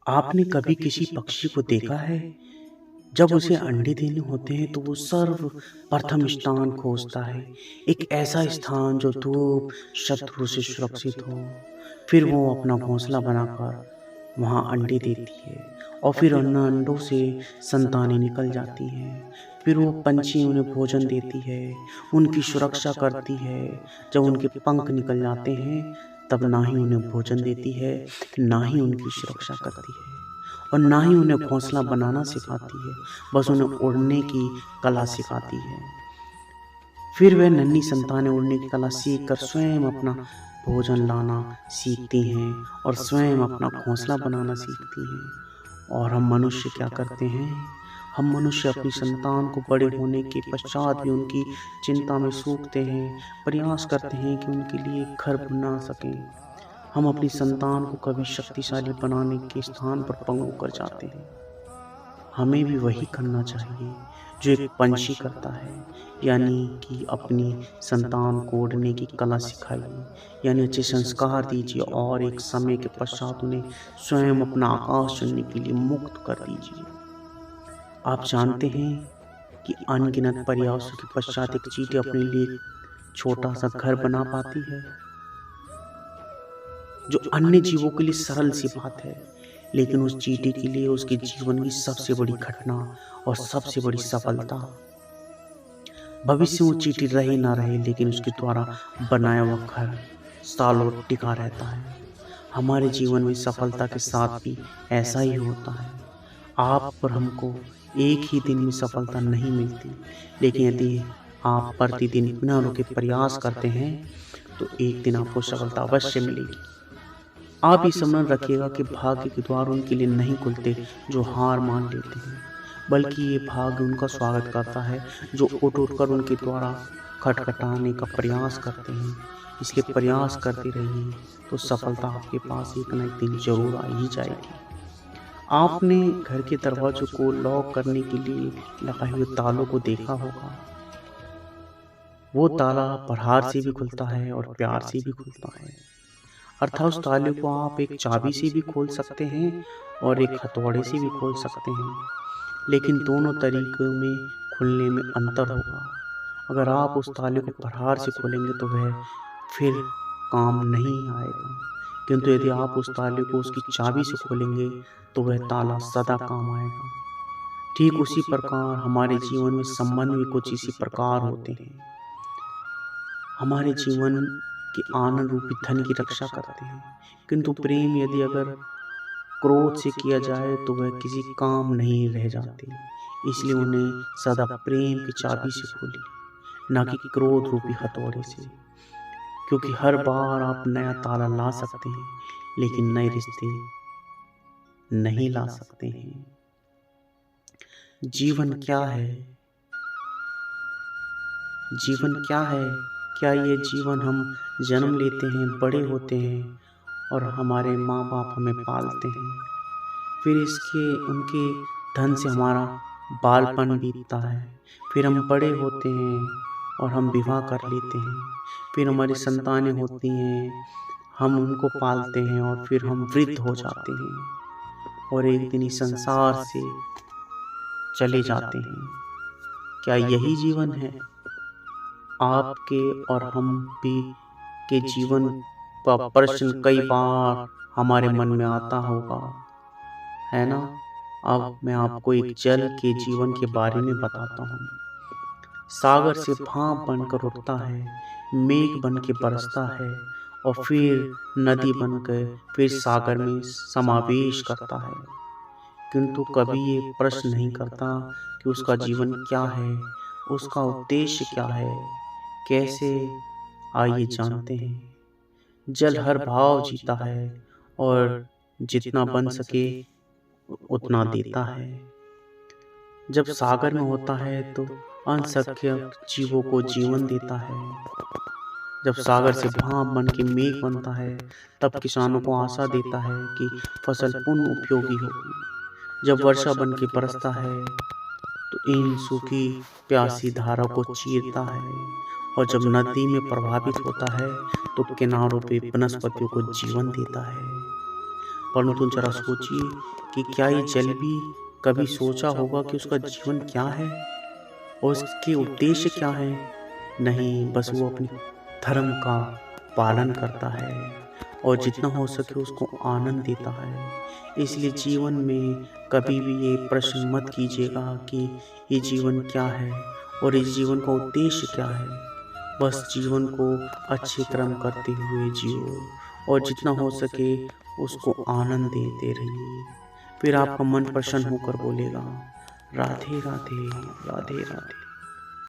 आपने कभी किसी पक्षी को देखा है? जब उसे अंडे देने होते हैं तो वो सर्वप्रथम स्थान खोजता है, एक ऐसा स्थान जो धूप, शत्रु से सुरक्षित हो। फिर वो अपना घोंसला बनाकर वहाँ अंडे देती है और फिर उन अंडों से संतानें निकल जाती हैं। फिर वो पंछी उन्हें भोजन देती है, उनकी सुरक्षा करती है। जब उनके पंख निकल जाते हैं तब ना ही उन्हें भोजन देती है, ना ही उनकी सुरक्षा करती है और ना ही उन्हें घोंसला बनाना सिखाती है, बस उन्हें उड़ने की कला सिखाती है। फिर वह नन्ही संतानें उड़ने की कला सीख कर स्वयं अपना भोजन लाना सीखती हैं और स्वयं अपना घोंसला बनाना सीखती हैं। और हम मनुष्य क्या करते हैं? हम मनुष्य अपनी संतान को बड़े होने के पश्चात भी उनकी चिंता में सूखते हैं, प्रयास करते हैं कि उनके लिए एक घर बना सकें। हम अपनी संतान को कभी शक्तिशाली बनाने के स्थान पर पंगु कर जाते हैं। हमें भी वही करना चाहिए जो एक पंछी करता है, यानी कि अपनी संतान को उड़ने की कला सिखाइए, यानी अच्छे संस्कार दीजिए और एक समय के पश्चात उन्हें स्वयं अपना आकाश चुनने के लिए मुक्त कर दीजिए। आप जानते हैं कि अनगिनत प्रयासों के पश्चात एक चींटी अपने लिए एक छोटा सा घर बना पाती है, जो अन्य जीवों के लिए सरल सी बात है, लेकिन उस चींटी के लिए उसके जीवन की सबसे बड़ी घटना और सबसे बड़ी सफलता। भविष्य में वो चींटी रहे ना रहे, लेकिन उसके द्वारा बनाया हुआ घर सालों टिका रहता है। हमारे जीवन में सफलता के साथ भी ऐसा ही होता है। आप और हमको एक ही दिन में सफलता नहीं मिलती, लेकिन यदि आप प्रतिदिन बिना रुके प्रयास करते हैं तो एक दिन आपको सफलता अवश्य मिलेगी। आप ये स्मरण रखिएगा कि भाग्य के द्वार उनके लिए नहीं खुलते जो हार मान लेते हैं, बल्कि ये भाग्य उनका स्वागत करता है जो उठ उठकर उनके द्वारा खटखटाने का प्रयास करते हैं। इसलिए प्रयास करते रहिए तो सफलता आपके पास एक न एक दिन जरूर आ ही जाएगी। आपने घर के दरवाजों को लॉक करने के लिए लगाए हुए तालों को देखा होगा। वो ताला प्रहार से भी खुलता है और प्यार से भी खुलता है, अर्थात उस ताले को आप एक चाबी से भी खोल सकते हैं और एक हथौड़े से भी खोल सकते हैं, लेकिन दोनों तरीकों में खुलने में अंतर होगा। अगर आप उस ताले को प्रहार से खोलेंगे तो वह फिर काम नहीं आएगा, किंतु यदि आप उस ताले को उसकी चाबी से खोलेंगे तो वह ताला सदा काम आएगा। ठीक उसी प्रकार हमारे जीवन में संबंध भी कुछ इसी प्रकार होते हैं। हमारे जीवन के आनंद रूपी धन की रक्षा करते हैं, किंतु प्रेम यदि अगर क्रोध से किया जाए तो वह किसी काम नहीं रह जाते। इसलिए उन्हें सदा प्रेम की चाबी से खोलिए, ना कि क्रोध रूपी हथौड़े से, क्योंकि हर बार आप नया ताला ला सकते हैं लेकिन नए रिश्ते नहीं ला सकते हैं। जीवन क्या है? जीवन क्या है? क्या ये जीवन हम जन्म लेते हैं, बड़े होते हैं और हमारे माँ बाप हमें पालते हैं, फिर इसके उनके धन से हमारा बालपन बीतता है, फिर हम बड़े होते हैं और हम विवाह कर लेते हैं, फिर हमारी संतानें होती हैं, हम उनको पालते हैं और फिर हम वृद्ध हो जाते हैं और एक दिन इस संसार से चले जाते हैं। क्या यही जीवन है? आपके और हम भी के जीवन का प्रश्न कई बार हमारे मन में आता होगा, है ना? अब मैं आपको एक जल के जीवन के बारे में बताता हूँ। सागर से भाप बनकर उठता है, मेघ बन के बरसता है और फिर नदी बनकर फिर सागर में समावेश करता है, किंतु कभी ये प्रश्न नहीं करता कि उसका जीवन क्या है, उसका उद्देश्य क्या है, कैसे। आइए जानते हैं। जल हर भाव जीता है और जितना बन सके उतना देता है। जब सागर में होता है तो असंख्य जीवों को जीवन देता है। जब सागर से भाप बन के मेघ बनता है तब किसानों को आशा देता है कि फसल पुनः उपयोगी होगी। जब वर्षा बन के बरसता है तो इन सूखी प्यासी धारा को चीरता है और जब नदी में प्रभावित होता है तो किनारों पे वनस्पतियों को जीवन देता है। परंतु जरा सोचिए कि क्या ये जल भी कभी सोचा होगा कि उसका जीवन क्या है और उसके उद्देश्य क्या है? नहीं, बस वो अपने धर्म का पालन करता है और जितना हो सके उसको आनंद देता है। इसलिए जीवन में कभी भी ये प्रश्न मत कीजिएगा कि ये जीवन क्या है और इस जीवन का उद्देश्य क्या है। बस जीवन को अच्छे कर्म करते हुए जियो और जितना हो सके उसको आनंद देते रहिए। फिर आपका मन प्रसन्न होकर बोलेगा, राधे राधे, राधे राधे।